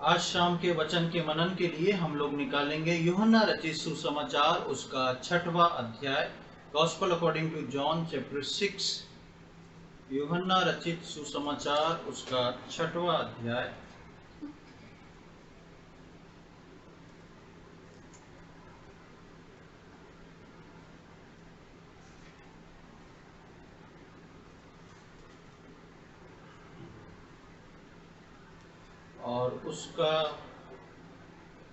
आज शाम के वचन के मनन के लिए हम लोग निकालेंगे यूहन्ना रचित सुसमाचार उसका 6वां अध्याय, gospel according to John chapter 6। यूहन्ना रचित सुसमाचार उसका 6वां अध्याय। और उसका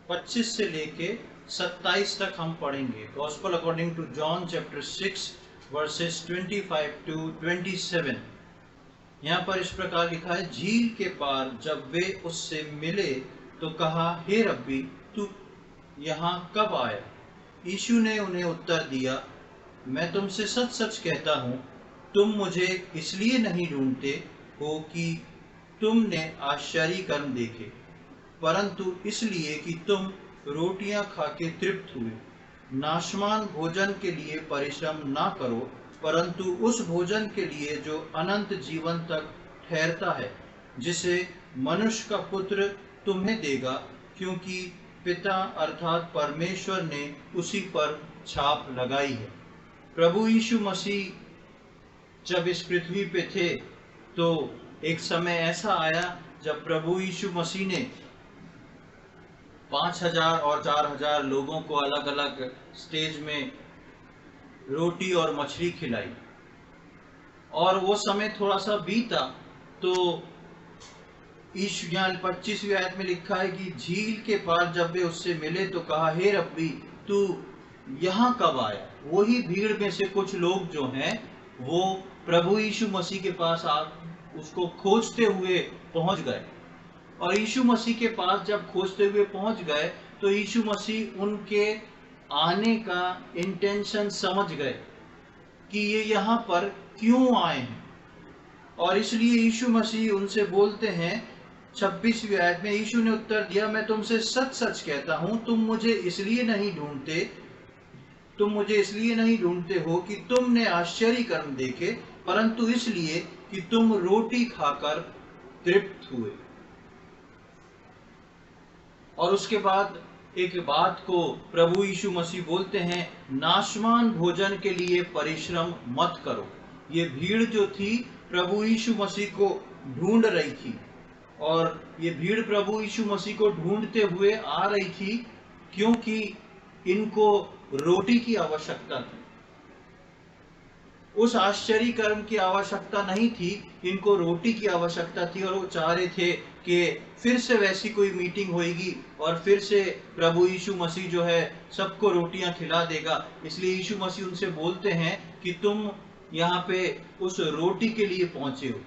25 से लेके 27 तक हम पढ़ेंगे। Gospel according to John chapter 6 verses 25 to 27। यहाँ पर इस प्रकार लिखा है, झील के पार जब वे उससे मिले तो कहा, हे रब्बी, तू यहाँ कब आया? यीशु ने उन्हें उत्तर दिया, मैं तुमसे सच सच कहता हूँ, तुम मुझे इसलिए नहीं ढूंढते हो कि तुमने आश्चर्य कर्म देखे, परंतु इसलिए कि तुम रोटियां खा के तृप्त हुए। नाशवान भोजन के लिए परिश्रम ना करो, परंतु उस भोजन के लिए जो अनंत जीवन तक ठहरता है, जिसे मनुष्य का पुत्र तुम्हें देगा, क्योंकि पिता अर्थात परमेश्वर ने उसी पर छाप लगाई है। प्रभु यीशु मसीह जब इस पृथ्वी पे थे तो एक समय ऐसा आया जब प्रभु यीशु मसीह ने 5000 और 4000 लोगों को अलग अलग स्टेज में रोटी और मछली खिलाई। और वो समय थोड़ा सा बीता तो यहाँ 25वीं आयत में लिखा है कि झील के पार जब वे उससे मिले तो कहा, हे रब्बी, तू यहाँ कब आया? वही भीड़ में से कुछ लोग जो हैं वो प्रभु यीशु मसीह के पास उसको खोजते हुए पहुंच गए। और यीशु मसीह के पास जब खोजते हुए पहुंच गए तो यीशु मसीह उनके आने का इंटेंशन समझ गए कि ये यहाँ पर क्यों आए हैं। और इसलिए यीशु मसीह उनसे बोलते हैं 26वीं आयत में, यीशु ने उत्तर दिया, मैं तुमसे सच सच कहता हूँ, तुम मुझे इसलिए नहीं ढूंढते हो कि तुमने आश्चर्य कर्म देखे, परंतु इसलिए कि तुम रोटी खाकर तृप्त हुए। और उसके बाद एक बात को प्रभु यीशु मसीह बोलते हैं, नाशवान भोजन के लिए परिश्रम मत करो। ये भीड़ जो थी प्रभु यीशु मसीह को ढूंढ रही थी, और ये भीड़ प्रभु यीशु मसीह को ढूंढते हुए आ रही थी क्योंकि इनको रोटी की आवश्यकता थी। उस आश्चर्य कर्म की आवश्यकता नहीं थी, इनको रोटी की आवश्यकता थी। और वो चाह रहे थे कि फिर से वैसी कोई मीटिंग होगी और फिर से प्रभु यीशु मसीह जो है सबको रोटियां खिला देगा। इसलिए यीशु मसीह उनसे बोलते हैं कि तुम यहाँ पे उस रोटी के लिए पहुंचे हो।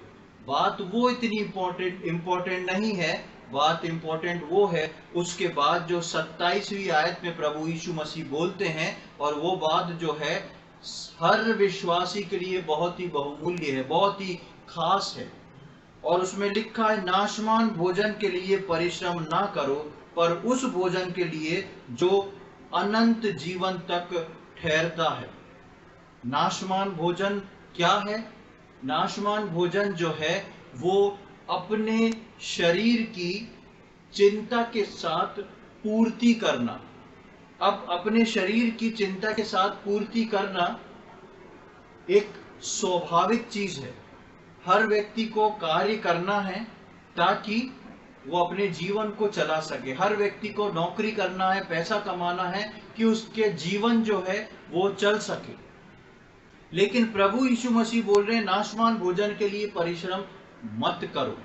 बात वो इतनी इम्पोर्टेंट नहीं है, बात इम्पोर्टेंट वो है उसके बाद जो 27वीं आयत में प्रभु यीशु मसीह बोलते हैं। और वो बात जो है हर विश्वासी के लिए बहुत ही बहुमूल्य है, बहुत ही खास है। और उसमें लिखा है, नाशवान भोजन के लिए परिश्रम ना करो, पर उस भोजन के लिए जो अनंत जीवन तक ठहरता है। नाशवान भोजन क्या है? नाशवान भोजन जो है वो अपने शरीर की चिंता के साथ पूर्ति करना। अब अपने शरीर की चिंता के साथ पूर्ति करना एक स्वाभाविक चीज है। हर व्यक्ति को कार्य करना है ताकि वो अपने जीवन को चला सके। हर व्यक्ति को नौकरी करना है, पैसा कमाना है कि उसके जीवन जो है वो चल सके। लेकिन प्रभु यीशु मसीह बोल रहे हैं, नाशवान भोजन के लिए परिश्रम मत करो।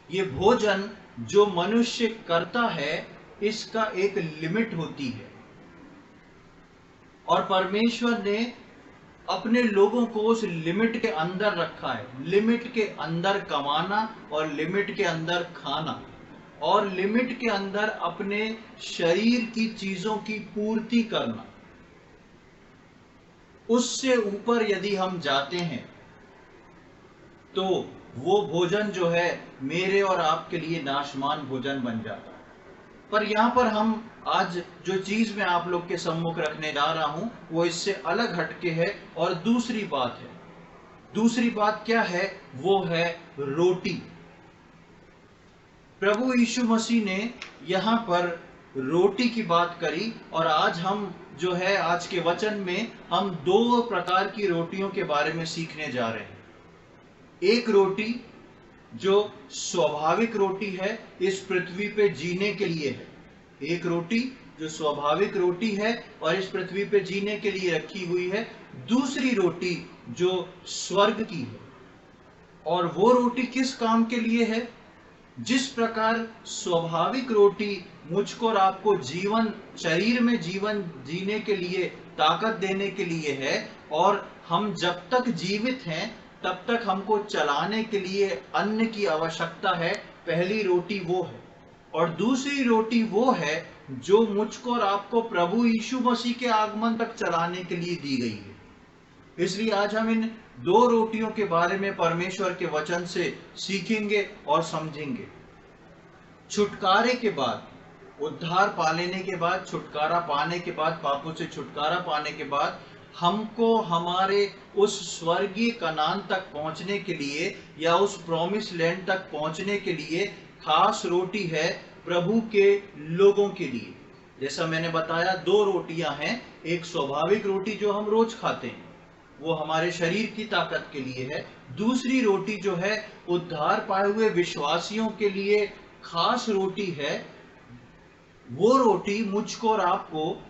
ये भोजन जो मनुष्य करता है इसका एक लिमिट होती है, और परमेश्वर ने अपने लोगों को उस लिमिट के अंदर रखा है। लिमिट के अंदर कमाना और लिमिट के अंदर खाना और लिमिट के अंदर अपने शरीर की चीजों की पूर्ति करना। उससे ऊपर यदि हम जाते हैं तो वो भोजन जो है मेरे और आपके लिए नाशवान भोजन बन जाता है। पर यहाँ पर हम आज जो चीज मैं आप लोग के सम्मुख रखने जा रहा हूं वो इससे अलग हटके है। और दूसरी बात क्या है? वो है रोटी। प्रभु यीशु मसीह ने यहाँ पर रोटी की बात करी, और आज हम जो है आज के वचन में हम दो प्रकार की रोटियों के बारे में सीखने जा रहे हैं। एक रोटी जो स्वाभाविक रोटी है, इस पृथ्वी पे जीने के लिए है। एक रोटी जो स्वाभाविक रोटी है और इस पृथ्वी पे जीने के लिए रखी हुई है। दूसरी रोटी जो स्वर्ग की है, और वो रोटी किस काम के लिए है? जिस प्रकार स्वाभाविक रोटी मुझको और आपको जीवन, शरीर में जीवन जीने के लिए, ताकत देने के लिए है, और हम जब तक जीवित हैं तब तक हमको चलाने के लिए अन्न की आवश्यकता है। पहली रोटी वो है, और दूसरी रोटी वो है जो मुझको और आपको प्रभु यीशु मसीह के आगमन तक चलाने के लिए दी गई है। इसलिए आज हम इन दो रोटियों के बारे में परमेश्वर के वचन से सीखेंगे और समझेंगे। छुटकारे के बाद, उद्धार पा लेने के बाद, छुटकारा पाने के बाद, पापों से छुटकारा पाने के बाद हमको हमारे उस स्वर्गीय कनान तक पहुंचने के लिए या उस प्रॉमिस लैंड तक पहुंचने के लिए खास रोटी है प्रभु के लोगों के लिए। जैसा मैंने बताया, दो रोटियां हैं। एक स्वाभाविक रोटी जो हम रोज खाते हैं, वो हमारे शरीर की ताकत के लिए है। दूसरी रोटी जो है उद्धार पाए हुए विश्वासियों के लिए खास रोटी है। वो रोटी मुझको और आपको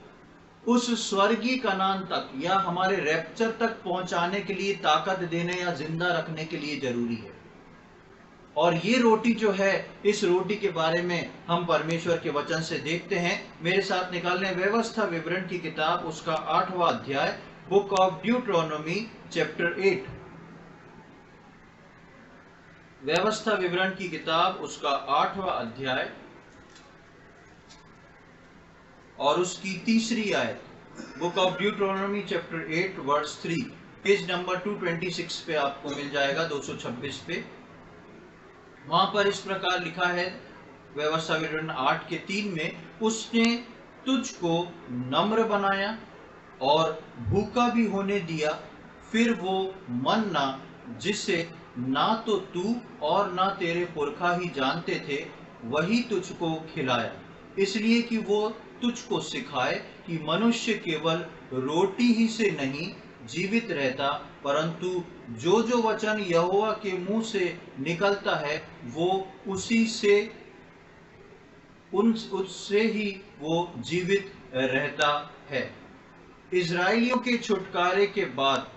उस स्वर्गीय कनान तक या हमारे रैप्चर तक पहुंचाने के लिए, ताकत देने या जिंदा रखने के लिए जरूरी है। और ये रोटी जो है, इस रोटी के बारे में हम परमेश्वर के वचन से देखते हैं। मेरे साथ निकालने व्यवस्था विवरण की किताब, उसका 8वां अध्याय, बुक ऑफ ड्यूट्रोनोमी चैप्टर 8। व्यवस्था विवरण की किताब, उसका 8वां अध्याय और उसकी 3री आयत। Book of Deuteronomy chapter 8 verse 3, page number 226 पे आपको मिल जाएगा, 226 पे। वहां पर इस प्रकार लिखा है, व्यवस्था विवरण 8 के 3 में, उसने तुझको नम्र बनाया और भूखा भी होने दिया, फिर वो मन्ना जिसे ना तो तू और ना तेरे पुरखा ही जानते थे, वही तुझको खिलाया, इसलिए कि वो तुझको सिखाए कि मनुष्य केवल रोटी ही से नहीं जीवित रहता, परंतु जो जो वचन यहोवा के मुंह से निकलता है वो उससे ही वो जीवित रहता है। इजराइलियों के छुटकारे के बाद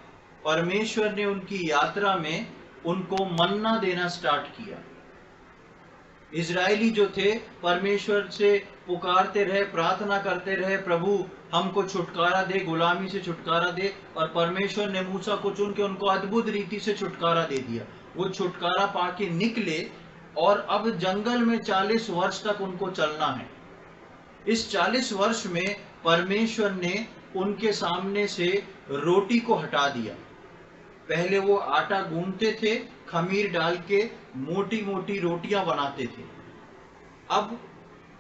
परमेश्वर ने उनकी यात्रा में उनको मन्ना देना स्टार्ट किया। इजरायली जो थे परमेश्वर से पुकारते रहे, प्रार्थना करते रहे, प्रभु हमको छुटकारा दे, गुलामी से छुटकारा दे, और परमेश्वर ने मूसा को चुन के उनको अद्भुत रीति से छुटकारा दे दिया। वो छुटकारा पाके निकले और अब जंगल में 40 वर्ष तक उनको चलना है। इस 40 वर्ष में परमेश्वर ने उनके सामने से रोटी को हटा दिया। पहले वो आटा गूंथते थे, खमीर डाल के मोटी मोटी रोटियां बनाते थे। अब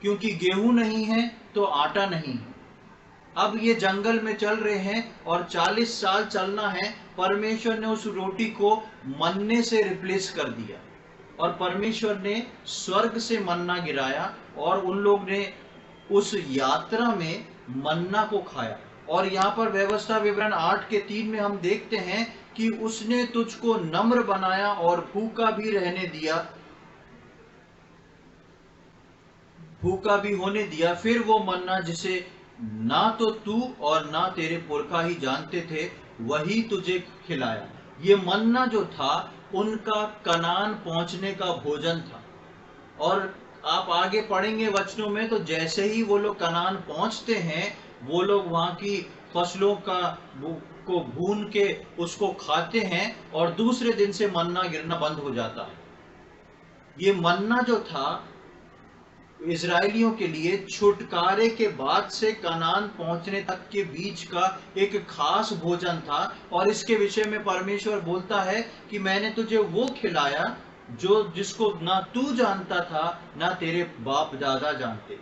क्योंकि गेहूं नहीं है तो आटा नहीं है। अब ये जंगल में चल रहे हैं और 40 साल चलना है। परमेश्वर ने उस रोटी को मन्ने से रिप्लेस कर दिया, और परमेश्वर ने स्वर्ग से मन्ना गिराया, और उन लोग ने उस यात्रा में मन्ना को खाया। और यहाँ पर व्यवस्था विवरण 8 के 3 में हम देखते हैं कि उसने तुझको नम्र बनाया और भूखा भी रहने दिया, भूखा भी होने दिया, फिर वो मन्ना जिसे ना तो तू और ना तेरे पुरखा ही जानते थे, वही तुझे खिलाया। ये मन्ना जो था उनका कनान पहुंचने का भोजन था। और आप आगे पढ़ेंगे वचनों में, तो जैसे ही वो लोग कनान पहुंचते हैं, वो लोग वहां की फसलों को भून के उसको खाते हैं, और दूसरे दिन से मन्ना गिरना बंद हो जाता है। ये मन्ना जो था इजरायलियों के लिए छुटकारे के बाद से कनान पहुंचने तक के बीच का एक खास भोजन था। और इसके विषय में परमेश्वर बोलता है कि मैंने तुझे वो खिलाया जिसको ना तू जानता था ना तेरे बाप दादा जानते थे।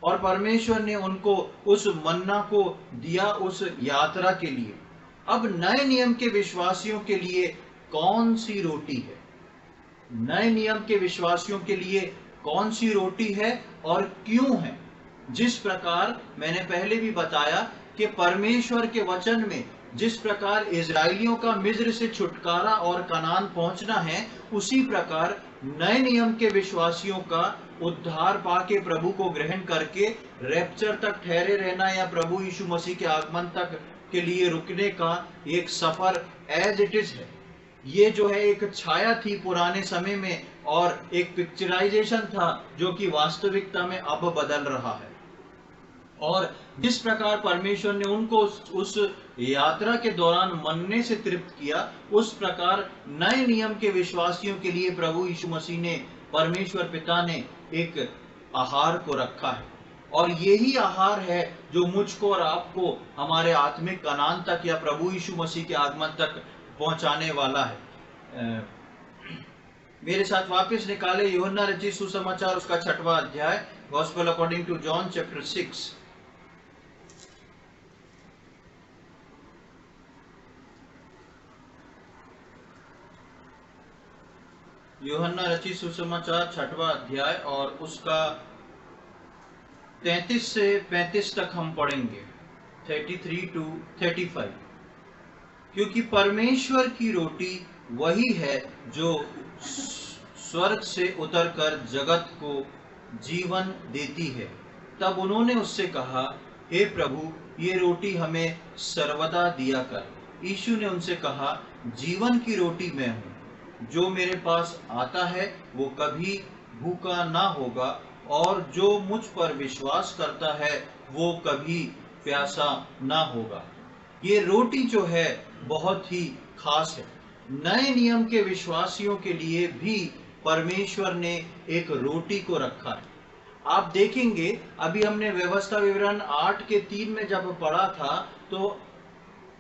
और परमेश्वर ने उनको उस मन्ना को दिया उस यात्रा के लिए। अब नए नियम के विश्वासियों के लिए कौन सी रोटी है? नए नियम के विश्वासियों के लिए कौन सी रोटी है और क्यों है। जिस प्रकार मैंने पहले भी बताया कि परमेश्वर के वचन में जिस प्रकार इजराइलियों का मिस्र से छुटकारा और कनान पहुंचना है, उसी प्रकार नए नियम के विश्वासियों का उद्धार पाके प्रभु को ग्रहण करके रैप्चर तक ठहरे रहना या प्रभु यीशु मसीह के आगमन तक के लिए रुकने का एक सफर एज इट इज है। ये जो है एक छाया थी पुराने समय में और एक पिक्चराइजेशन था जो कि वास्तविकता में अब बदल रहा है। और जिस प्रकार परमेश्वर ने उनको उस यात्रा के दौरान मन्ने से तृप्त किया, उस प्रकार नए नियम के विश्वासियों के लिए प्रभु यीशु मसीह ने, परमेश्वर पिता ने एक आहार को रखा है। और यही आहार है जो मुझको और आपको हमारे आत्मिक कनान तक या प्रभु यीशु मसीह के आगमन तक पहुंचाने वाला है। मेरे साथ वापस निकाले यूहन्ना रचित सुसमाचार उसका 6वां अध्याय, gospel according to John chapter 6। यूहन्ना रचित सुसमाचार 6वां अध्याय और उसका 33 से 35 तक हम पढ़ेंगे, 33 to 35। क्योंकि परमेश्वर की रोटी वही है जो स्वर्ग से उतरकर जगत को जीवन देती है। तब उन्होंने उससे कहा, हे प्रभु, ये रोटी हमें सर्वदा दिया कर। यीशु ने उनसे कहा, जीवन की रोटी मैं हूँ, जो मेरे पास आता है वो कभी भूखा ना होगा, और जो मुझ पर विश्वास करता है वो कभी प्यासा ना होगा। ये रोटी जो है बहुत ही खास है। नए नियम के विश्वासियों के लिए भी परमेश्वर ने एक रोटी को रखा है। आप देखेंगे, अभी हमने व्यवस्था विवरण 8:3 में जब पढ़ा था तो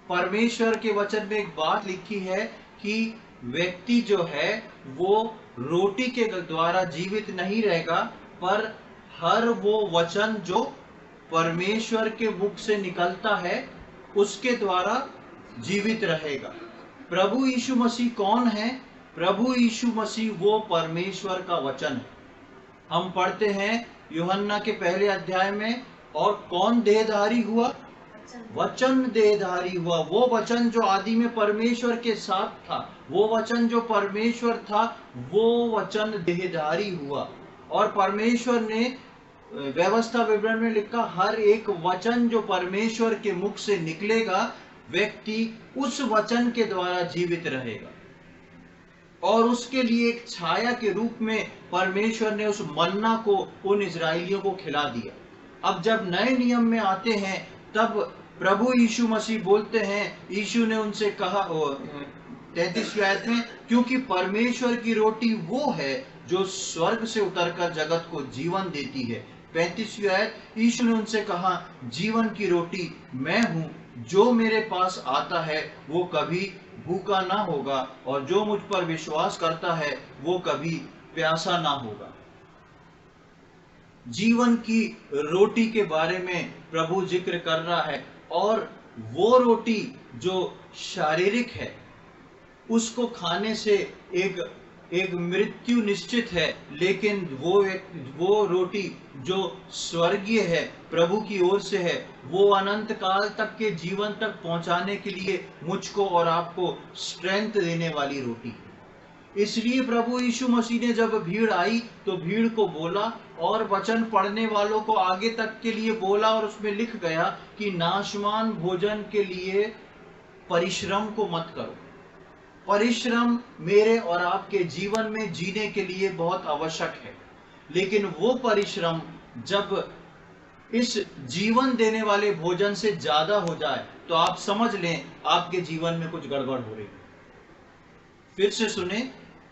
परमेश्वर के वचन में एक बात लिखी है कि व्यक्ति जो है वो रोटी के द्वारा जीवित नहीं रहेगा, पर हर वो वचन जो परमेश्वर के मुख से निकलता है उसके द्वारा जीवित रहेगा। प्रभु यीशु मसीह कौन है? प्रभु यीशु मसीह वो परमेश्वर का वचन है। हम पढ़ते हैं यूहन्ना के पहले अध्याय में, और कौन देहधारी हुआ? वचन देहधारी हुआ। वो वचन जो आदि में परमेश्वर के साथ था, वो वचन जो परमेश्वर था, वो वचन देहधारी हुआ। और परमेश्वर ने व्यवस्था विवरण में लिखा, हर एक वचन जो परमेश्वर के मुख से निकलेगा, व्यक्ति उस वचन के द्वारा जीवित रहेगा। और उसके लिए एक छाया के रूप में परमेश्वर ने उस मन्ना को उन इजराइलियों को खिला दिया। अब जब नए नियम में आते हैं तब प्रभु यीशु मसीह बोलते हैं, यीशु ने उनसे कहा 33वीं आयत में, क्योंकि परमेश्वर की रोटी वो है जो स्वर्ग से उतरकर जगत को जीवन देती है। 35वीं आयत, यीशु ने उनसे कहा, जीवन की रोटी मैं हूं, जो मेरे पास आता है वो कभी भूखा ना होगा, और जो मुझ पर विश्वास करता है वो कभी प्यासा ना होगा। जीवन की रोटी के बारे में प्रभु जिक्र कर रहा है, और वो रोटी जो शारीरिक है उसको खाने से एक मृत्यु निश्चित है, लेकिन वो रोटी जो स्वर्गीय है, प्रभु की ओर से है, वो अनंत काल तक के जीवन तक पहुंचाने के लिए मुझको और आपको स्ट्रेंथ देने वाली रोटी है। इसलिए प्रभु यीशु मसीह ने जब भीड़ आई तो भीड़ को बोला, और वचन पढ़ने वालों को आगे तक के लिए बोला, और उसमें लिख गया कि नाशवान भोजन के लिए परिश्रम को मत करो। परिश्रम मेरे और आपके जीवन में जीने के लिए बहुत आवश्यक है, लेकिन वो परिश्रम जब इस जीवन देने वाले भोजन से ज्यादा हो जाए तो आप समझ लें आपके जीवन में कुछ गड़बड़ हो रही है। फिर से सुने,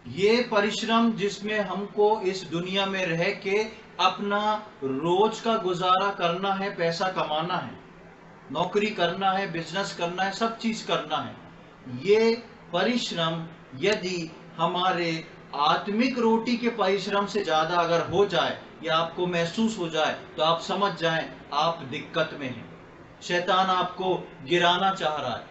ये परिश्रम जिसमें हमको इस दुनिया में रह के अपना रोज का गुजारा करना है, पैसा कमाना है, नौकरी करना है, बिजनेस करना है, सब चीज करना है, ये परिश्रम यदि हमारे आत्मिक रोटी के परिश्रम से ज्यादा अगर हो जाए या आपको महसूस हो जाए तो आप समझ जाएं आप दिक्कत में हैं। शैतान आपको गिराना चाह रहा है,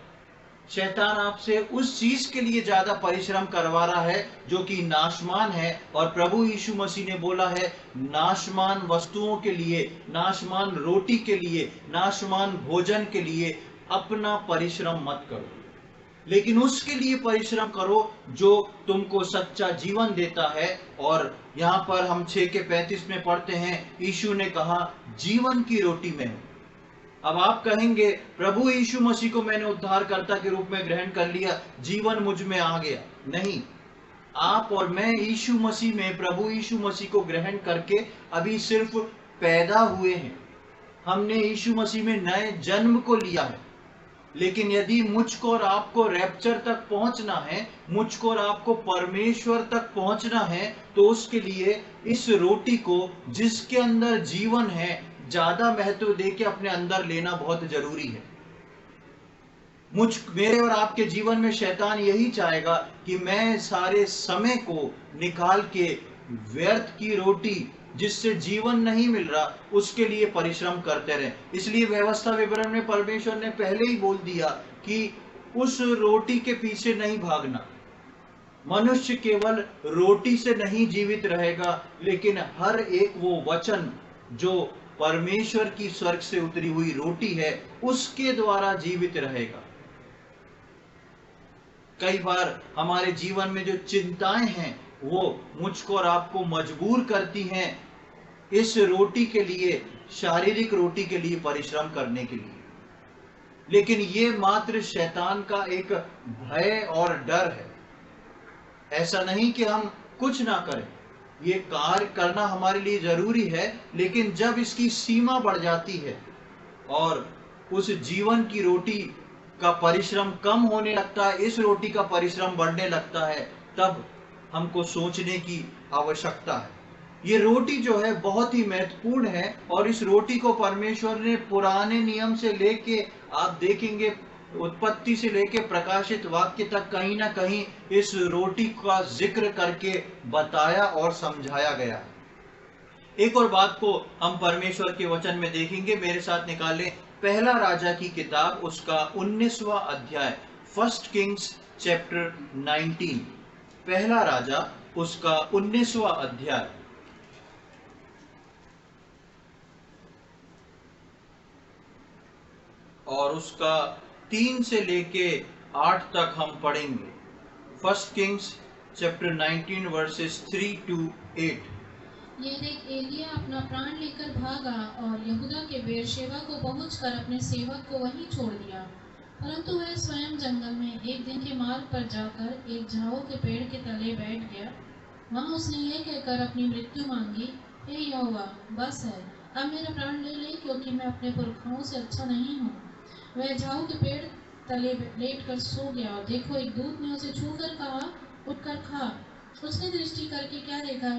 शैतान आपसे उस चीज के लिए ज्यादा परिश्रम करवा रहा है जो कि नाशमान है, और प्रभु यीशु मसीह ने बोला है नाशमान वस्तुओं के लिए, नाशमान रोटी के लिए, नाशमान भोजन के लिए अपना परिश्रम मत करो, लेकिन उसके लिए परिश्रम करो जो तुमको सच्चा जीवन देता है। और यहाँ पर हम 6:35 में पढ़ते हैं, यीशु ने कहा जीवन की रोटी मैं हूं। अब आप कहेंगे प्रभु यीशु मसीह को मैंने उद्धारकर्ता के रूप में ग्रहण कर लिया, जीवन मुझ में आ गया। नहीं, आप और मैं यीशु मसीह में, प्रभु यीशु मसीह को ग्रहण करके अभी सिर्फ पैदा हुए हैं। हमने यीशु मसीह में नए जन्म को लिया है, लेकिन यदि मुझको और आपको रैप्चर तक पहुंचना है, मुझको और आपको परमेश्वर तक पहुंचना है, तो उसके लिए इस रोटी को जिसके अंदर जीवन है ज्यादा महत्व देके अपने अंदर लेना बहुत जरूरी है। मेरे और आपके जीवन में शैतान यही चाहेगा कि मैं सारे समय को निकाल के व्यर्थ की रोटी जिससे जीवन नहीं मिल रहा उसके लिए परिश्रम करते रहे। इसलिए व्यवस्था विवरण में परमेश्वर ने पहले ही बोल दिया कि उस रोटी के पीछे नहीं भागना। मनुष्य केवल रोटी से नहीं जीवित रहेगा, लेकिन हर एक वो वचन जो परमेश्वर की स्वर्ग से उतरी हुई रोटी है उसके द्वारा जीवित रहेगा। कई बार हमारे जीवन में जो चिंताएं हैं वो मुझको और आपको मजबूर करती हैं इस रोटी के लिए, शारीरिक रोटी के लिए परिश्रम करने के लिए, लेकिन ये मात्र शैतान का एक भय और डर है। ऐसा नहीं कि हम कुछ ना करें, ये कार्य करना हमारे लिए जरूरी है, लेकिन जब इसकी सीमा बढ़ जाती है और उस जीवन की रोटी का परिश्रम कम होने लगता है, इस रोटी का परिश्रम बढ़ने लगता है, तब हमको सोचने की आवश्यकता है। ये रोटी जो है बहुत ही महत्वपूर्ण है, और इस रोटी को परमेश्वर ने पुराने नियम से लेके, आप देखेंगे उत्पत्ति से लेके प्रकाशित वाक्य तक कहीं ना कहीं इस रोटी का जिक्र करके बताया और समझाया गया। एक और बात को हम परमेश्वर के वचन में देखेंगे, मेरे साथ निकालें पहला राजा की किताब, उसका 19वां अध्याय, फर्स्ट किंग्स चैप्टर 19, पहला राजा उसका 19वां अध्याय। और उसका 3 से लेके 8 तक हम पढ़ेंगे। First Kings chapter 19 versus 3 to 8। यह देख एलिया अपना प्राण लेकर भागा और यहूदा के बेरशेबा को पहुंचकर अपने सेवक को वहीं छोड़ दिया। परंतु वह स्वयं जंगल में एक दिन के मार्ग पर जाकर एक झाऊ के पेड़ के तले बैठ गया। वहां उसने यह कहकर अपनी मृत्यु मांगी, हे यहोवा, बस है, अब मेरा प्राण ले ले, क्योंकि मैं अपने पुरखाओं से अच्छा नहीं हूँ। वह झाऊ के पेड़ तले लेटकर सो गया, और देखो एक दूत ने उसे छूकर कहा, उठकर खा। उसने दृष्टि करके क्या देखा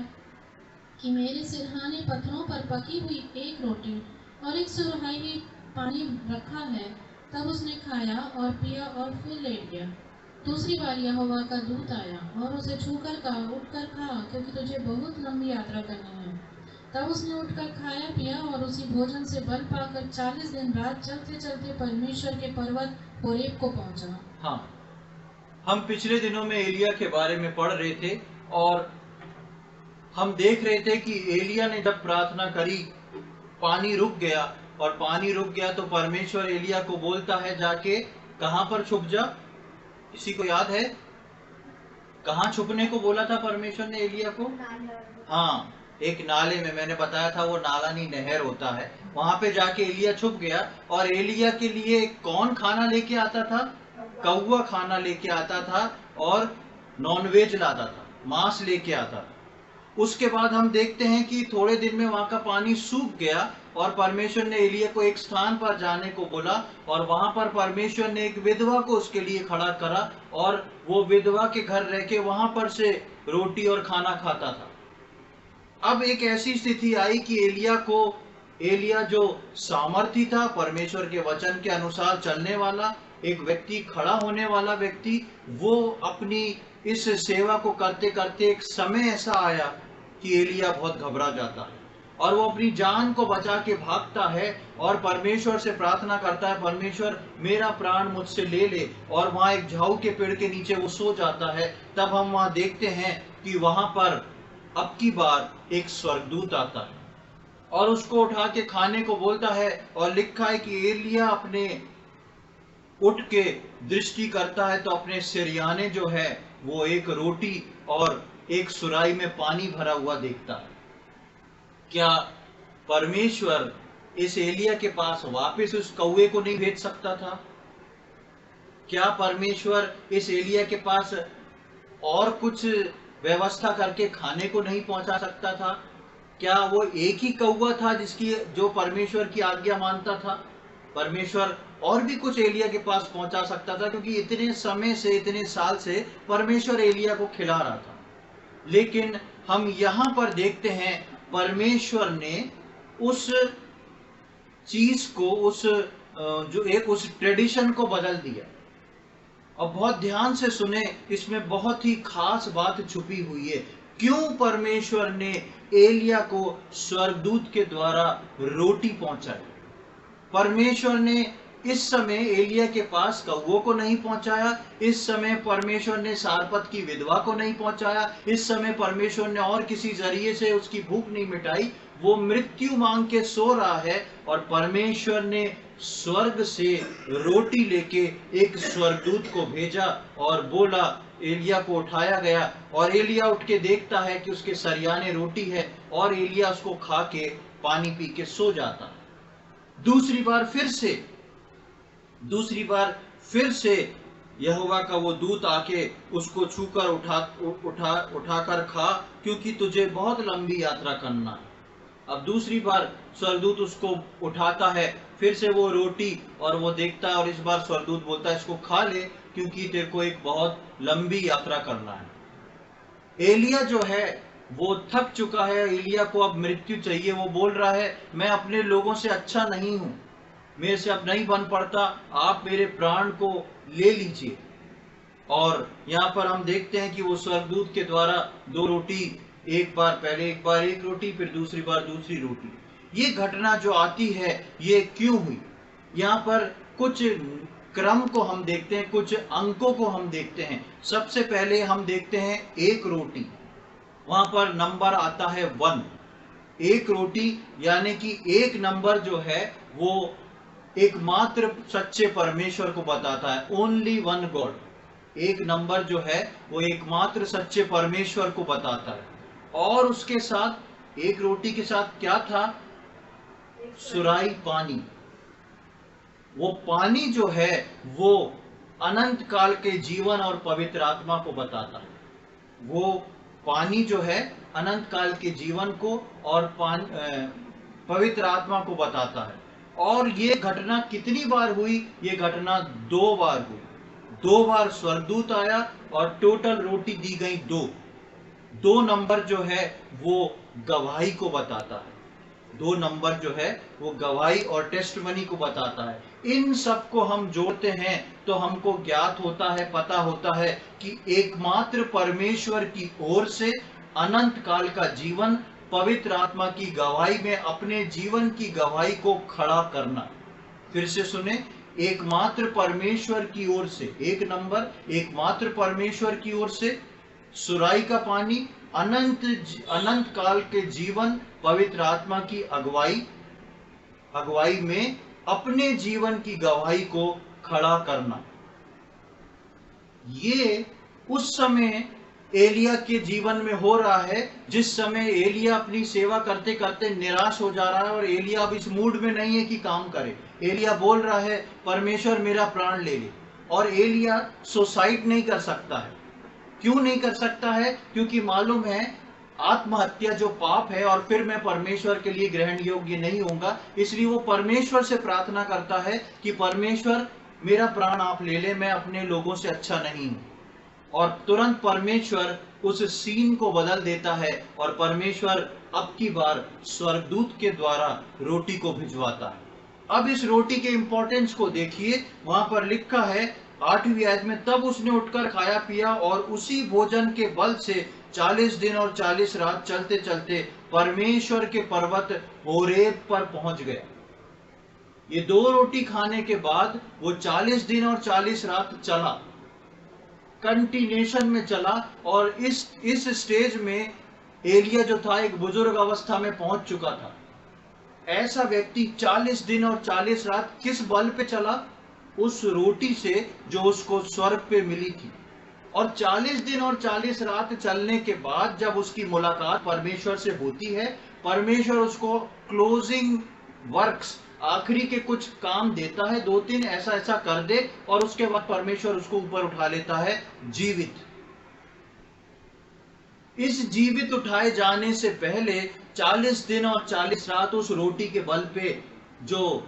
कि मेरे सिरहाने पत्थरों पर पकी हुई एक रोटी और एक सुरहाई हुई पानी रखा है। तब उसने खाया और पिया और फिर लेट गया। दूसरी बार यहोवा का दूत आया और उसे छूकर कहा, उठकर खा, क्योंकि तुझे बहुत लंबी यात्रा करनी है। तब उसने उठकर खाया पिया और उसी भोजन से बल पाकर 40 दिन रात चलते चलते परमेश्वर के पर्वत होरेब को पहुंचा। हाँ, हम पिछले दिनों में एलिया के बारे में पढ़ रहे थे, और हम देख रहे थे कि एलिया ने जब प्रार्थना करी, पानी रुक गया, और पानी रुक गया तो परमेश्वर एलिया को बोलता है, जाके कहां पर छुप जा। किसी को याद है कहां छुपने को बोला था परमेश्वर ने एलिया को? हाँ, एक नाले में, मैंने बताया था वो नाला नहीं नहर होता है, वहां पे जाके एलिया छुप गया। और एलिया के लिए कौन खाना लेके आता था? कौवा खाना लेके आता था, और नॉनवेज लाता था, मांस लेके आता था। उसके बाद हम देखते हैं कि थोड़े दिन में वहां का पानी सूख गया, और परमेश्वर ने एलिया को एक स्थान पर जाने को बोला, और वहां पर परमेश्वर ने एक विधवा को उसके लिए खड़ा करा, और वो विधवा के घर रह के वहां पर से रोटी और खाना खाता था। अब एक ऐसी स्थिति आई कि एलिया जो सामर्थी था, परमेश्वर के वचन के अनुसार चलने वाला एक व्यक्ति, खड़ा होने वाला व्यक्ति, वो अपनी इस सेवा को करते करते एक समय ऐसा आया कि एलिया बहुत घबरा जाता है, और वो अपनी जान को बचा के भागता है और परमेश्वर से प्रार्थना करता है, परमेश्वर मेरा प्राण मुझसे ले ले, और वहां एक झाऊ के पेड़ के नीचे वो सो जाता है। तब हम वहां देखते हैं कि वहां पर अब की बार एक स्वर्गदूत आता है और उसको उठा के खाने को बोलता है, और लिखा है कि एलिया अपने उठ के दृष्टि करता है तो अपने सिरयाने जो है वो एक रोटी और एक सुराही में पानी भरा हुआ देखता है। क्या परमेश्वर इस एलिया के पास वापस उस कौवे को नहीं भेज सकता था? क्या परमेश्वर इस एलिया के पास और कुछ व्यवस्था करके खाने को नहीं पहुंचा सकता था? क्या वो एक ही कौवा था जिसकी जो परमेश्वर की आज्ञा मानता था? परमेश्वर और भी कुछ एलिया के पास पहुंचा सकता था, क्योंकि इतने समय से, इतने साल से परमेश्वर एलिया को खिला रहा था। लेकिन हम यहां पर देखते हैं परमेश्वर ने उस चीज को, उस ट्रेडिशन को बदल दिया। और बहुत ध्यान से सुने, इसमें बहुत ही खास बात छुपी हुई है। क्यों परमेश्वर ने एलिया को स्वर्गदूत के द्वारा रोटी पहुंचाई? परमेश्वर ने इस समय एलिया के पास कौवों को नहीं पहुंचाया, इस समय परमेश्वर ने सारपत की विधवा को नहीं पहुंचाया, इस समय परमेश्वर ने और किसी जरिए से उसकी भूख नहीं मिटाई। वो मृत्यु मांग के सो रहा है और परमेश्वर ने स्वर्ग से रोटी लेके एक स्वर्गदूत को भेजा और बोला, एलिया को उठाया गया, और एलिया उठ के देखता है कि उसके सरियाने रोटी है, और एलिया उसको खा के पानी पी के सो जाता है। दूसरी बार फिर से यहोवा का वो दूत आके उसको छूकर उठाकर खा, क्योंकि तुझे बहुत लंबी यात्रा करना है। अब दूसरी बार स्वर्गदूत उसको उठाता है, फिर से वो रोटी और वो देखता है, और इस बार स्वर्गदूत बोलता है इसको खा ले, क्योंकि तेरे को एक बहुत लंबी यात्रा करना है। एलिया जो है वो थक चुका है, एलिया को अब मृत्यु चाहिए। वो बोल रहा है मैं अपने लोगों से अच्छा नहीं हूं, मेरे से अब नहीं बन पड़ता, आप मेरे प्राण को ले लीजिए। और यहाँ पर हम देखते हैं कि वो स्वर्गदूत के द्वारा दो रोटी, एक बार एक रोटी, फिर दूसरी बार दूसरी रोटी। ये घटना जो आती है ये क्यों हुई? यहाँ पर कुछ क्रम को हम देखते हैं, कुछ अंकों को हम देखते हैं। सबसे पहले हम देखते हैं एक रोटी, वहां पर नंबर आता है 1। एक रोटी यानी कि एक नंबर जो है वो एकमात्र सच्चे परमेश्वर को बताता है, ओनली वन गॉड। एक नंबर जो है वो एकमात्र सच्चे परमेश्वर को बताता है। और उसके साथ, एक रोटी के साथ क्या था? सुराही पानी। वो पानी जो है वो अनंत काल के जीवन और पवित्र आत्मा को बताता है। वो पानी जो है अनंत काल के जीवन को और पवित्र आत्मा को बताता है। और ये घटना कितनी बार हुई? ये घटना 2 बार हुई। 2 बार स्वर्गदूत आया और टोटल रोटी दी गई 2। 2 नंबर जो है वो गवाही को बताता है। 2 नंबर जो है वो गवाही और टेस्टमनी को बताता है। इन सब को हम जोड़ते हैं तो हमको ज्ञात होता है, पता होता है कि एकमात्र परमेश्वर की ओर से अनंत काल का जीवन, पवित्र आत्मा की गवाही में अपने जीवन की गवाही को खड़ा करना। फिर से सुने, एकमात्र परमेश्वर की ओर से, एक नंबर एकमात्र परमेश्वर की ओर से, सुराही का पानी, अनंत काल के जीवन, पवित्र आत्मा की अगुवाई में अपने जीवन की गवाही को खड़ा करना। ये उस समय एलिया के जीवन में हो रहा है, जिस समय एलिया अपनी सेवा करते करते निराश हो जा रहा है और एलिया अब इस मूड में नहीं है कि काम करे। एलिया बोल रहा है परमेश्वर मेरा प्राण ले ले। और एलिया सुसाइड नहीं कर सकता है। क्यों नहीं कर सकता है? क्योंकि मालूम है आत्महत्या जो पाप है और फिर मैं परमेश्वर के लिए ग्रहण योग्य नहीं होऊंगा। इसलिए वो परमेश्वर से प्रार्थना करता है कि परमेश्वर मेरा प्राण आप ले ले, मैं अपने लोगों से अच्छा नहीं हूं। और तुरंत परमेश्वर उस सीन को बदल देता है और परमेश्वर अब की बार स्वर्गदूत के द्वारा रोटी को भिजवाता है। अब इस रोटी के इंपॉर्टेंस को देखिए, वहां पर लिखा है 8वीं आयत में, तब उसने उठकर खाया पिया और उसी भोजन के बल से 40 दिन और 40 रात चलते चलते परमेश्वर के पर्वत होरेब पर पहुंच गया। ये 2 रोटी खाने के बाद वो 40 दिन और 40 रात चला, कंटिन्यूएशन में चला। और इस स्टेज में एलिया जो था एक बुजुर्ग अवस्था में पहुंच चुका था। ऐसा व्यक्ति 40 दिन और 40 रात किस बल पे चला? उस रोटी से जो उसको स्वर्ग पे मिली थी। और 40 दिन और 40 रात चलने के बाद जब उसकी मुलाकात परमेश्वर से होती है, परमेश्वर उसको क्लोजिंग वर्क्स, आखिरी के कुछ काम देता है, 2-3 ऐसा ऐसा कर दे, और उसके बाद परमेश्वर उसको ऊपर उठा लेता है जीवित। इस जीवित उठाए जाने से पहले 40 दिन और 40 रात उस रोटी के बल पे जो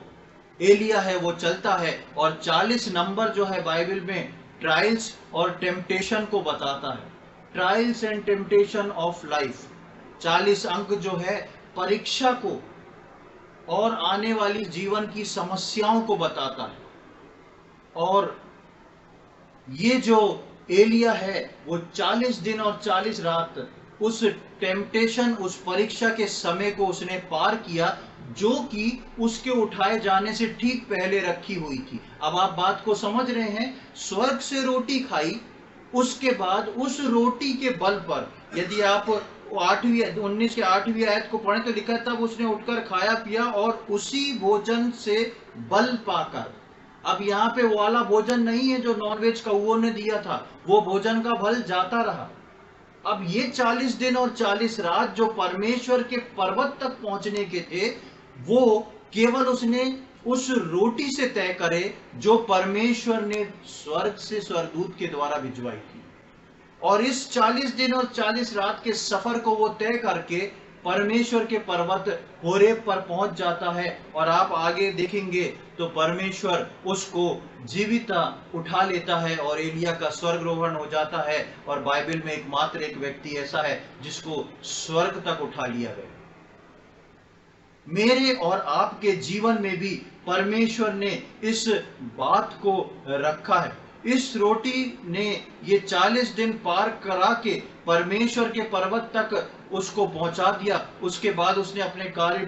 एलिया है वो चलता है। और 40 नंबर जो है बाइबल में ट्रायल्स और टेम्पटेशन को बताता है। Trials and temptation of life, 40 अंक जो है परीक्षा को और आने वाली जीवन की समस्याओं को बताता है। और ये जो एलिया है वो 40 दिन और 40 रात उस टेम्पटेशन, उस परीक्षा के समय को उसने पार किया, जो कि उसके उठाए जाने से ठीक पहले रखी हुई थी। अब आप बात को समझ रहे हैं? स्वर्ग से रोटी खाई, उसके बाद उस रोटी के बल पर, यदि आप 19 के 8वीं आयत को पढ़ें तो लिखा है, तब उसने उठकर खाया पिया और उसी भोजन से बल पाकर। अब यहाँ पे वो वाला भोजन नहीं है जो नॉनवेज कौओं ने दिया था, वो भोजन का बल जाता रहा। अब ये 40 दिन और 40 रात जो परमेश्वर के पर्वत तक पहुंचने के थे, वो केवल उसने उस रोटी से तय करे जो परमेश्वर ने स्वर्ग से स्वर्गदूत के द्वारा भिजवाई थी। और इस 40 दिन और 40 रात के सफर को वो तय करके परमेश्वर के पर्वत होरेब पर पहुंच जाता है। और आप आगे देखेंगे तो परमेश्वर उसको जीविता उठा लेता है और एलिया का स्वर्गरोहण हो जाता है। और बाइबल में एकमात्र एक व्यक्ति ऐसा है जिसको स्वर्ग तक उठा लिया गया। मेरे और आपके जीवन में भी परमेश्वर ने इस बात को रखा है। इस रोटी ने ये 40 दिन पार करा के परमेश्वर के पर्वत तक उसको पहुंचा दिया। उसके बाद उसने अपने कार्य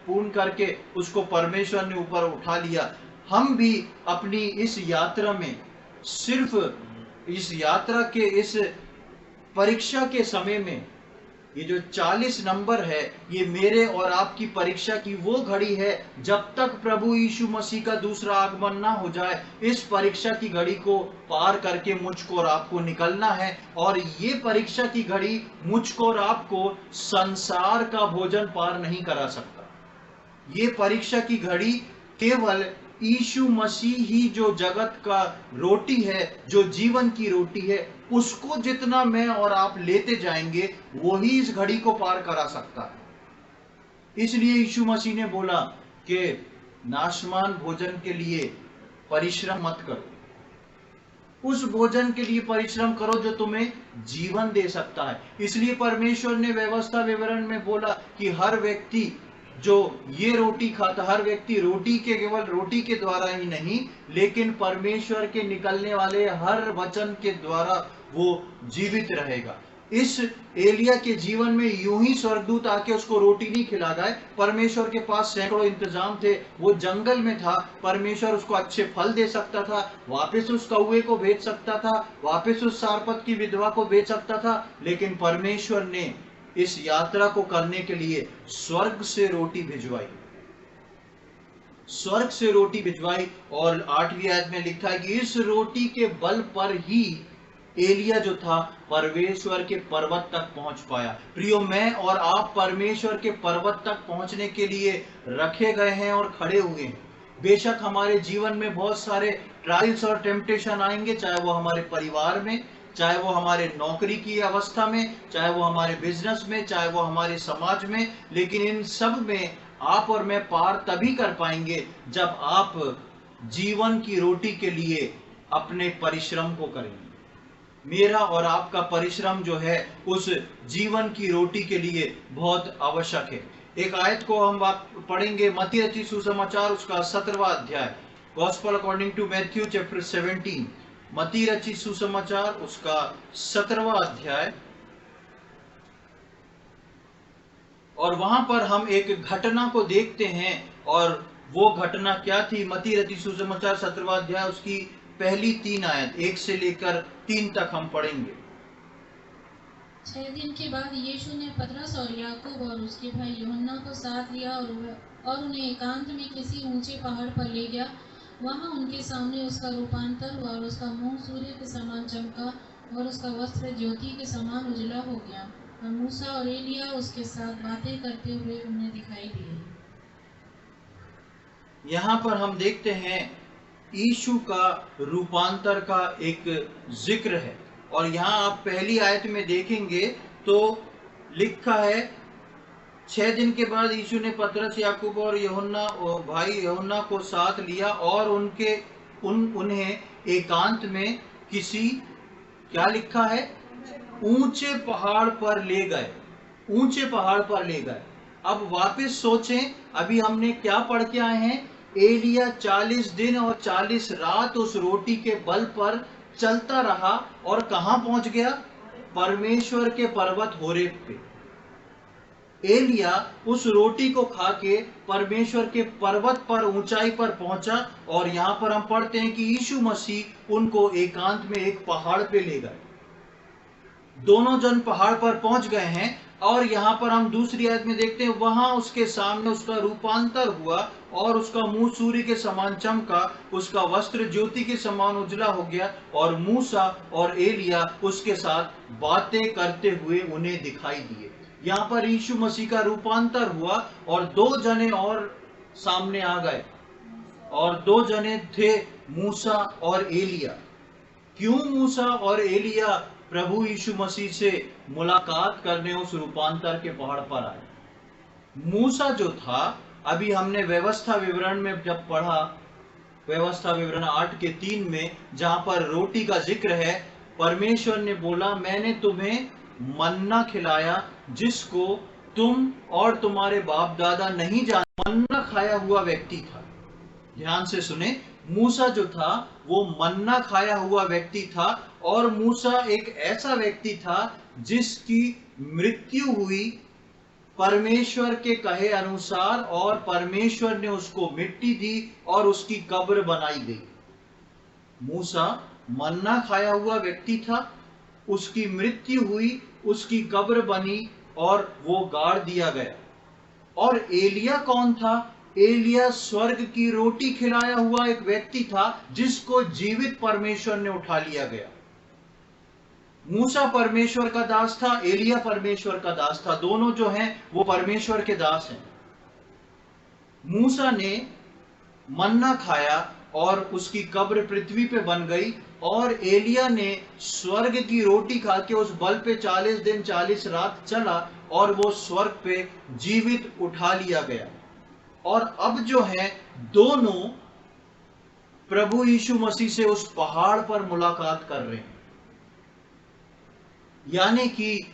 पूर्ण करके उसको परमेश्वर ने ऊपर उठा लिया। हम भी अपनी इस यात्रा में, सिर्फ इस यात्रा के इस परीक्षा के समय में, ये जो 40 नंबर है, ये मेरे और आपकी परीक्षा की वो घड़ी है जब तक प्रभु यीशु मसीह का दूसरा आगमन ना हो जाए। इस परीक्षा की घड़ी को पार करके मुझको और आपको निकलना है। और ये परीक्षा की घड़ी मुझको और आपको संसार का भोजन पार नहीं करा सकता। ये परीक्षा की घड़ी केवल यीशु मसीह ही जो जगत का रोटी है, जो जीवन की रोटी है, उसको जितना मैं और आप लेते जाएंगे वही इस घड़ी को पार करा सकता है। इसलिए यीशु मसीह ने बोला कि नाशमान भोजन के लिए परिश्रम मत करो, उस भोजन के लिए परिश्रम करो जो तुम्हें जीवन दे सकता है। इसलिए परमेश्वर ने व्यवस्था विवरण में बोला कि हर व्यक्ति जो ये रोटी खाता, हर व्यक्ति रोटी के, केवल रोटी के द्वारा ही नहीं, लेकिन परमेश्वर के निकलने वाले हर वचन के द्वारा वो जीवित रहेगा। इस एलिया के जीवन में यूं ही स्वर्गदूत आके उसको रोटी नहीं खिला गए। परमेश्वर के पास सैकड़ों इंतजाम थे। वो जंगल में था, परमेश्वर उसको अच्छे फल दे सकता था, वापस उस कौवे को भेज सकता था, वापस उस सारपत की विधवा को भेज सकता था, लेकिन परमेश्वर ने इस यात्रा को करने के लिए स्वर्ग से रोटी भिजवाई, स्वर्ग से रोटी भिजवाई। और 8वीं आयत में लिखा है कि इस रोटी के बल पर ही एलिया जो था परमेश्वर के पर्वत तक पहुंच पाया। प्रियो, मैं और आप परमेश्वर के पर्वत तक पहुंचने के लिए रखे गए हैं और खड़े हुए हैं। बेशक हमारे जीवन में बहुत सारे ट्रायल्स और टेम्पटेशन आएंगे, चाहे वो हमारे परिवार में, चाहे वो हमारे नौकरी की अवस्था में, चाहे वो हमारे बिजनेस में, चाहे वो हमारे समाज में, लेकिन इन सब में आप और मैं पार तभी कर पाएंगे जब आप जीवन की रोटी के लिए अपने परिश्रम को करेंगे। मेरा और आपका परिश्रम जो है उस जीवन की रोटी के लिए बहुत आवश्यक है। एक आयत को हम पढ़ेंगे, मत्ती रचित सुसमाचार उसका 17वां अध्याय, gospel according to Matthew chapter 17, मत्ती रचित सुसमाचार उसका 17वां अध्याय, और वहां पर हम एक घटना को देखते हैं। और वो घटना क्या थी? मत्ती रचित सुसमाचार 17वां अध्याय उसकी पहली 3 आयत 1 से लेकर 3 तक हम पढ़ेंगे। 6 दिन के बाद यीशु ने पतरस और याकूब और उसके भाई यूहन्ना को साथ लिया और उन्हें एकांत में किसी ऊंचे पहाड़ पर ले गया। वहां उनके सामने उसका रूपांतर हुआ और उसका मुंह सूर्य के समान चमका और उसका वस्त्र ज्योति के समान उजला हो गया, और मूसा और एलिया उसके साथ बातें करते हुए उन्हें दिखाई दिए। यहाँ पर हम देखते हैं यीशु का रूपांतर का एक जिक्र है। और यहाँ आप पहली आयत में देखेंगे तो लिखा है, 6 दिन के बाद यीशु ने पतरस, याकूब और यूहन्ना भाई यूहन्ना को साथ लिया और उन्हें एकांत में किसी, क्या लिखा है, ऊंचे पहाड़ पर ले गए। ऊंचे पहाड़ पर ले गए। अब वापस सोचें, अभी हमने क्या पढ़ के आए हैं? एलिया 40 दिन और 40 रात उस रोटी के बल पर चलता रहा और कहां पहुंच गया? परमेश्वर के पर्वत होरेब पे। एलिया उस रोटी को खा के परमेश्वर के पर्वत पर, ऊंचाई पर पहुंचा। और यहां पर हम पढ़ते हैं कि यीशु मसीह उनको एकांत में एक पहाड़ पे ले गए। दोनों जन पहाड़ पर पहुंच गए हैं। और यहां पर हम दूसरी आयत में देखते हैं, वहां उसके सामने उसका रूपांतर हुआ और उसका मुंह सूर्य के समान चमका, उसका वस्त्र ज्योति के समान उजला हो गया, और मूसा और एलिया उसके साथ बातें करते हुए उन्हें दिखाई दिए। यहाँ पर यीशु मसीह का रूपांतर हुआ और 2 जने और सामने आ गए, और 2 जने थे, मूसा और एलिया। क्यों मूसा और एलिया प्रभु यीशु मसीह से मुलाकात करने उस रूपांतर के पहाड़ पर आए? मूसा जो था, अभी हमने व्यवस्था विवरण में जब पढ़ा, व्यवस्था विवरण 8 के 3 में, जहां पर रोटी का जिक्र है, परमेश्वर ने बोला, मैंने तुम्हें मन्ना खिलाया जिसको तुम और तुम्हारे बाप दादा नहीं जानते। मन्ना खाया हुआ व्यक्ति था। ध्यान से सुने, मूसा जो था वो मन्ना खाया हुआ व्यक्ति था। और मूसा एक ऐसा व्यक्ति था जिसकी मृत्यु हुई परमेश्वर के कहे अनुसार, और परमेश्वर ने उसको मिट्टी दी और उसकी कब्र बनाई गई। मूसा मन्ना खाया हुआ व्यक्ति था, उसकी मृत्यु हुई, उसकी कब्र बनी और वो गाड़ दिया गया। और एलिया कौन था? एलिया स्वर्ग की रोटी खिलाया हुआ एक व्यक्ति था जिसको जीवित परमेश्वर ने उठा लिया गया। मूसा परमेश्वर का दास था, एलिया परमेश्वर का दास था। दोनों जो हैं वो परमेश्वर के दास हैं। मूसा ने मन्ना खाया और उसकी कब्र पृथ्वी पे बन गई, और एलिया ने स्वर्ग की रोटी खा के उस बल पे 40 दिन 40 रात चला और वो स्वर्ग पे जीवित उठा लिया गया। और अब जो है, दोनों प्रभु यीशु मसीह से उस पहाड़ पर मुलाकात कर रहे हैं। यानी कि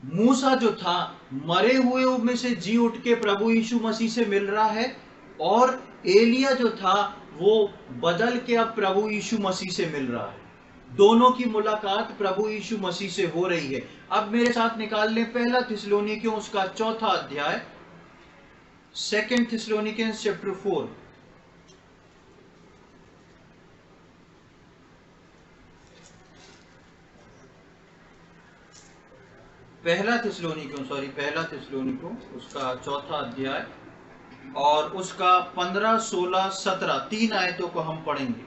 मूसा जो था मरे हुए में से जी उठ के प्रभु यीशु मसीह से मिल रहा है, और एलिया जो था वो बदल के अब प्रभु यीशु मसीह से मिल रहा है। दोनों की मुलाकात प्रभु यीशु मसीह से हो रही है। अब मेरे साथ निकाल लें 1 थिस्सलुनीकियों उसका 4था अध्याय, 2 थिस्सलुनीकियंस चैप्टर 4। पहला थिस्सलुनीकियों उसका 4था अध्याय और उसका 15, 16, 17 3 आयतों को हम पढ़ेंगे।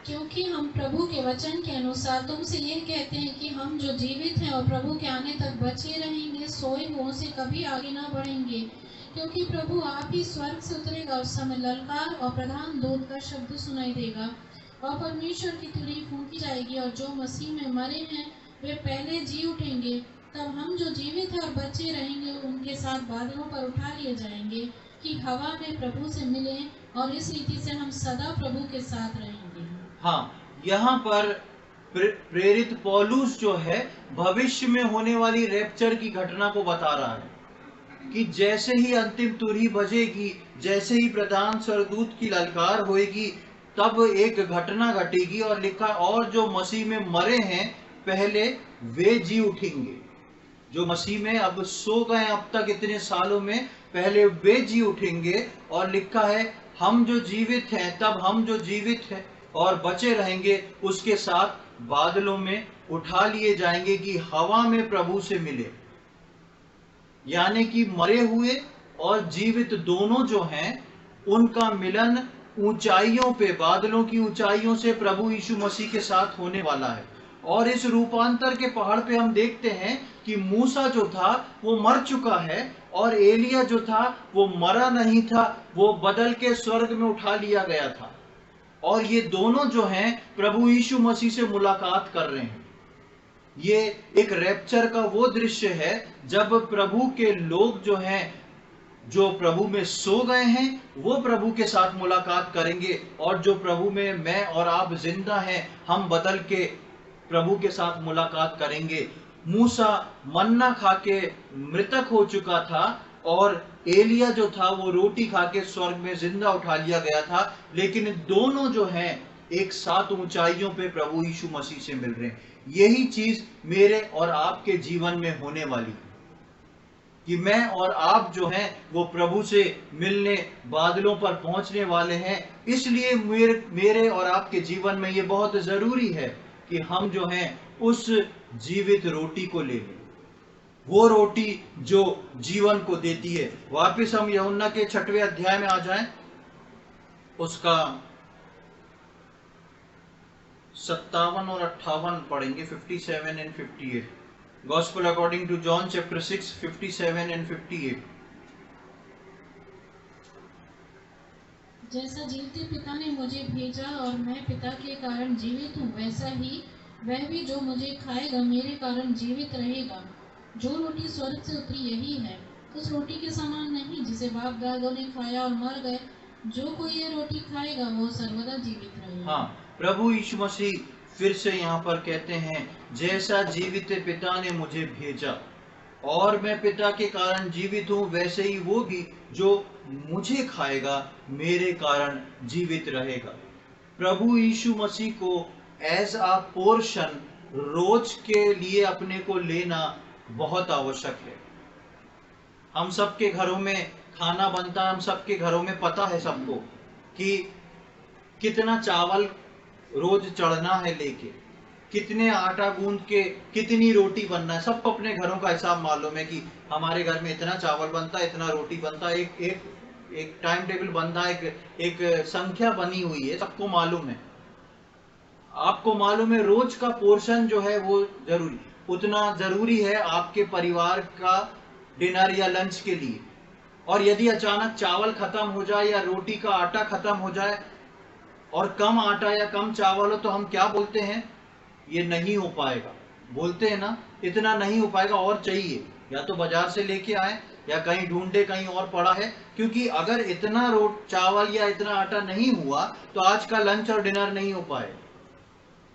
क्योंकि हम प्रभु के वचन के अनुसार तुमसे यह कहते हैं कि हम जो जीवित हैं और प्रभु के आने तक बचे रहेंगे, सोए हुओं से कभी आगे ना बढ़ेंगे। क्योंकि प्रभु आप ही स्वर्ग से उतरेगा, उस समय ललकार और प्रधान दूत का शब्द सुनाई देगा, और परमेश्वर की तुरही फूंकी जाएगी, और जो मसीह में मरे हैं वे पहले जी उठेंगे। तब हम जो जीवित हैं और बचे रहेंगे उनके साथ बादलों पर उठा लिए जाएंगे कि हवा में प्रभु से मिलें, और इस रीति से हम सदा प्रभु के साथ रहेंगे। हाँ, यहाँ पर प्रेरित पौलुस जो है भविष्य में होने वाली रैप्चर की घटना को बता रहा है। कि जैसे ही अंतिम तुरही बजेगी, जैसे ही प्रधान स्वर्गदूत की ललकार होएगी, तब एक घटना घटेगी। और लिखा, और जो मसीह में मरे हैं पहले वे जी उठेंगे। जो मसीह में अब सो गए अब तक इतने सालों में, पहले वे जी उठेंगे। और लिखा है, हम जो जीवित हैं, तब हम जो जीवित हैं और बचे रहेंगे उसके साथ बादलों में उठा लिए जाएंगे कि हवा में प्रभु से मिले। यानी कि मरे हुए और जीवित दोनों जो हैं, उनका मिलन ऊंचाइयों पे, बादलों की ऊंचाइयों से प्रभु यीशु मसीह के साथ होने वाला है। और इस रूपांतर के पहाड़ पे हम देखते हैं कि मूसा जो था वो मर चुका है, और एलिया जो था वो मरा नहीं था, वो बदल के स्वर्ग में उठा लिया गया था। और ये दोनों जो हैं प्रभु यीशु मसीह से मुलाकात कर रहे हैं। ये एक रैप्चर का वो दृश्य है जब प्रभु के लोग जो हैं, जो प्रभु में सो गए हैं, वो प्रभु के साथ मुलाकात करेंगे। और जो प्रभु में मैं और आप जिंदा हैं, हम बदल के प्रभु के साथ मुलाकात करेंगे। मूसा मन्ना खा के मृतक हो चुका था, और एलिया जो था वो रोटी खा के स्वर्ग में जिंदा उठा लिया गया था। लेकिन दोनों जो हैं एक साथ ऊंचाइयों पे प्रभु यीशु मसीह से मिल रहे हैं। यही चीज मेरे और आपके जीवन में होने वाली है कि मैं और आप जो हैं वो प्रभु से मिलने बादलों पर पहुंचने वाले हैं। इसलिए मेरे और आपके जीवन में ये बहुत जरूरी है कि हम जो हैं उस जीवित रोटी को ले लें, वो रोटी जो जीवन को देती है। वापस हम यूहन्ना के 6वें अध्याय में आ जाएं, उसका 57 और 58 पढ़ेंगे, 57 and 58। Gospel according to John chapter 6, 57 and 58। जैसा जीवते पिता ने मुझे भेजा और मैं पिता के कारण जीवित हूँ, वैसा ही वह भी जो मुझे खाएगा मेरे कारण जीवित रहेगा। जो रोटी स्वर्ग से उतरी यही है, उस रोटी के समान नहीं जिसे बाप दादों ने खाया और मर गए। जो कोई ये रोटी खाएगा वो सर्वदा जीवित रहेगा। हाँ, प्रभु यीशु मसीह फिर से यहाँ पर कहते हैं, जैसा जीवित पिता ने मुझे भेजा और मैं पिता के कारण जीवित हूँ, वैसे ही वो भी जो मुझे खाएगा मेरे कारण जीवित रहेगा। प्रभु यीशु मसीह को एज अ पोर्शन रोज के लिए अपने को लेना बहुत आवश्यक है। हम सबके घरों में खाना बनता है, हम सबके घरों में पता है सबको कि कितना चावल रोज चढ़ना है लेके, कितने आटा गूंद के कितनी रोटी बनना है। सबको अपने घरों का हिसाब मालूम है कि हमारे घर में इतना चावल बनता है, इतना रोटी बनता है। एक टाइम टेबल बनता है, एक संख्या बनी हुई है, सबको मालूम है। आपको मालूम है रोज का पोर्शन जो है वो जरूरी, उतना जरूरी है आपके परिवार का डिनर या लंच के लिए। और यदि अचानक चावल खत्म हो जाए या रोटी का आटा खत्म हो जाए और कम आटा या कम चावल हो, तो हम क्या बोलते हैं? ये नहीं हो पाएगा, बोलते हैं ना, इतना नहीं हो पाएगा और चाहिए। या तो बाजार से लेके आए या कहीं ढूंढे, कहीं और पड़ा है। क्योंकि अगर इतना चावल या इतना आटा नहीं हुआ तो आज का लंच और डिनर नहीं हो पाए।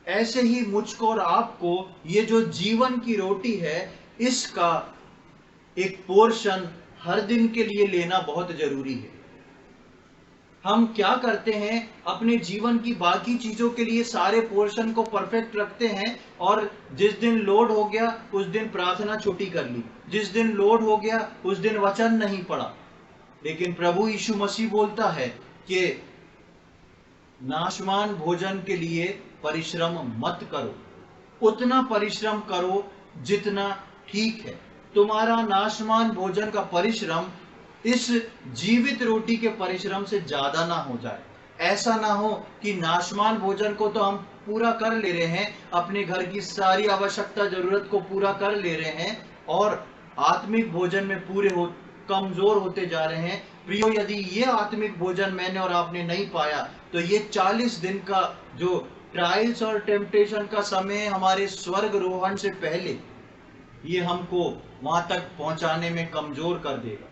ऐसे ही मुझको और आपको ये जो जीवन की रोटी है, इसका एक पोर्शन हर दिन के लिए लेना बहुत जरूरी है। हम क्या करते हैं, अपने जीवन की बाकी चीजों के लिए सारे पोर्शन को परफेक्ट रखते हैं, और जिस दिन लोड हो गया उस दिन प्रार्थना छोटी कर ली, जिस दिन लोड हो गया उस दिन वचन नहीं पढ़ा। लेकिन प्रभु यीशु मसीह बोलता है कि नाशवान भोजन के लिए परिश्रम मत करो, उतना परिश्रम करो जितना ठीक है। तुम्हारा नाशवान भोजन का परिश्रम इस जीवित रोटी के परिश्रम से ज्यादा ना हो जाए। ऐसा ना हो कि नाशवान भोजन को तो हम पूरा कर ले रहे हैं, अपने घर की सारी आवश्यकता जरूरत को पूरा कर ले रहे हैं, और आत्मिक भोजन में पूरे कमजोर होते जा रहे हैं। प्रियो, यदि ये आत्मिक भोजन मैंने और आपने नहीं पाया तो ये 40 दिन का जो ट्रायल्स और टेम्पटेशन का समय हमारे स्वर्ग रोहण से पहले, ये हमको वहां तक पहुंचाने में कमजोर कर देगा।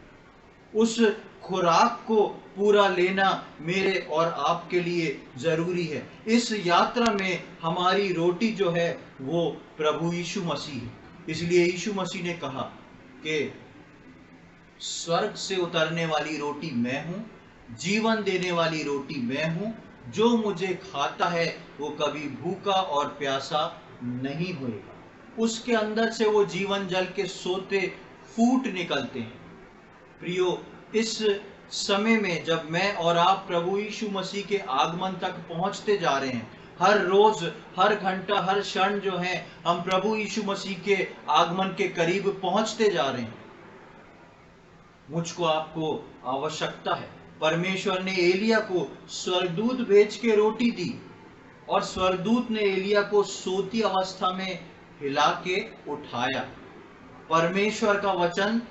उस खुराक को पूरा लेना मेरे और आपके लिए जरूरी है। इस यात्रा में हमारी रोटी जो है वो प्रभु यीशु मसीह है। इसलिए यीशु मसीह ने कहा कि स्वर्ग से उतरने वाली रोटी मैं हूं, जीवन देने वाली रोटी मैं हूं। जो मुझे खाता है वो कभी भूखा और प्यासा नहीं होएगा। उसके अंदर से वो जीवन जल के सोते फूट निकलते हैं। प्रियो, इस समय में जब मैं और आप प्रभु यीशु मसीह के आगमन तक पहुंचते जा रहे हैं, हर रोज, हर घंटा, हर क्षण जो है हम प्रभु यीशु मसीह के आगमन के करीब पहुंचते जा रहे हैं। मुझको आपको आवश्यकता है। परमेश्वर ने एलिया को स्वर्गदूत भेज के रोटी दी और स्वर्गदूत ने एलिया को सोती अवस्था में हिला के उठाया। परमेश्वर का वचन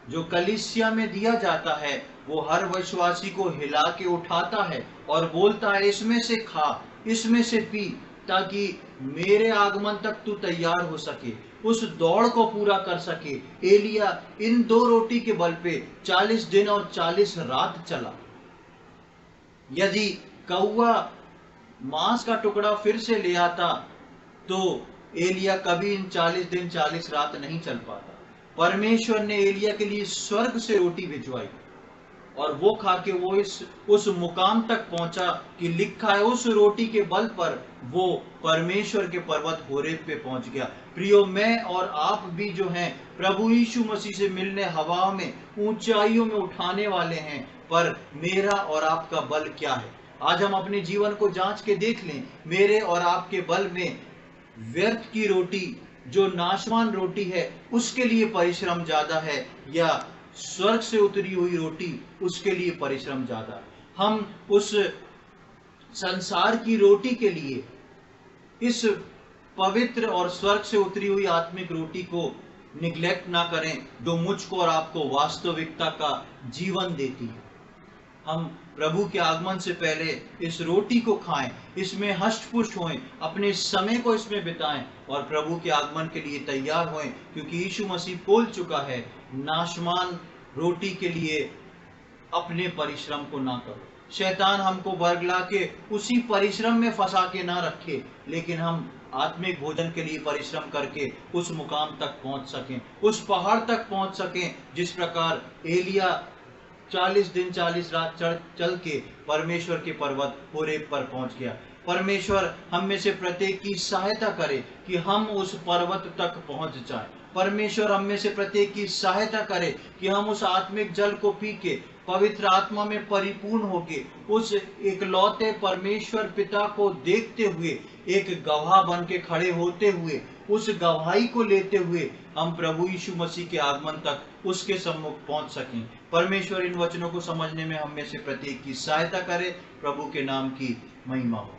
जो कलीसिया में दिया जाता है वो हर विश्वासी को हिला के उठाता है और बोलता है, इसमें से खा, इसमें से पी, ताकि मेरे आगमन तक तू तैयार हो सके, उस दौड़ को पूरा कर सके। एलिया इन 2 रोटी के बल पे 40 दिन और 40 रात चला। यदि कौवा मांस का टुकड़ा फिर से ले आता तो एलिया कभी इन 40 दिन 40 रात नहीं चल पाता। परमेश्वर ने एलिया के लिए स्वर्ग से रोटी भिजवाई और वो खा के वो उस मुकाम तक पहुंचा कि लिखा है, उस रोटी के बल पर वो परमेश्वर के पर्वत होरेब पे पहुंच गया। प्रियो, मैं और आप भी जो हैं प्रभु यीशु मसीह से मिलने हवा में, ऊंचाइयों में उठाने वाले हैं। पर मेरा और आपका बल क्या है? आज हम अपने जीवन को जांच के देख लें। मेरे और आपके बल में व्यर्थ की रोटी, जो नाशवान रोटी है, उसके लिए परिश्रम ज्यादा है, या स्वर्ग से उतरी हुई रोटी, उसके लिए परिश्रम ज्यादा? हम उस संसार की रोटी के लिए इस पवित्र और स्वर्ग से उतरी हुई आत्मिक रोटी को निग्लेक्ट ना करें, जो मुझको और आपको वास्तविकता का जीवन देती है। हम प्रभु के आगमन से पहले इस रोटी को खाएं, इसमें हष्ट-पुष्ट होएं, अपने समय को इसमें बिताएं और प्रभु के आगमन के लिए तैयार होएं, क्योंकि यीशु मसीह बोल चुका है, नाशवान रोटी के लिए अपने परिश्रम को ना करो। शैतान हमको बरगला के उसी परिश्रम में फंसा के ना रखे, लेकिन हम आत्मिक भोजन के लिए परिश्रम करके उस मुकाम तक पहुंच सकें, उस पहाड़ तक पहुंच सकें, जिस प्रकार एलिया 40 दिन 40 रात चल के परमेश्वर के पर्वत होरेब पर पहुंच गया। परमेश्वर हम में से प्रत्येक की सहायता करे कि हम उस पर्वत तक पहुंच जाएं। परमेश्वर हम में से प्रत्येक की सहायता करे कि हम उस आत्मिक जल को पी के पवित्र आत्मा में परिपूर्ण होके उस एकलौते परमेश्वर पिता को देखते हुए, एक गवाह बन के खड़े होते हुए, उस गवाही को लेते हुए हम प्रभु यीशु मसीह के आगमन तक उसके सम्मुख पहुंच सकें। परमेश्वर इन वचनों को समझने में हम में से प्रत्येक की सहायता करे। प्रभु के नाम की महिमा हो।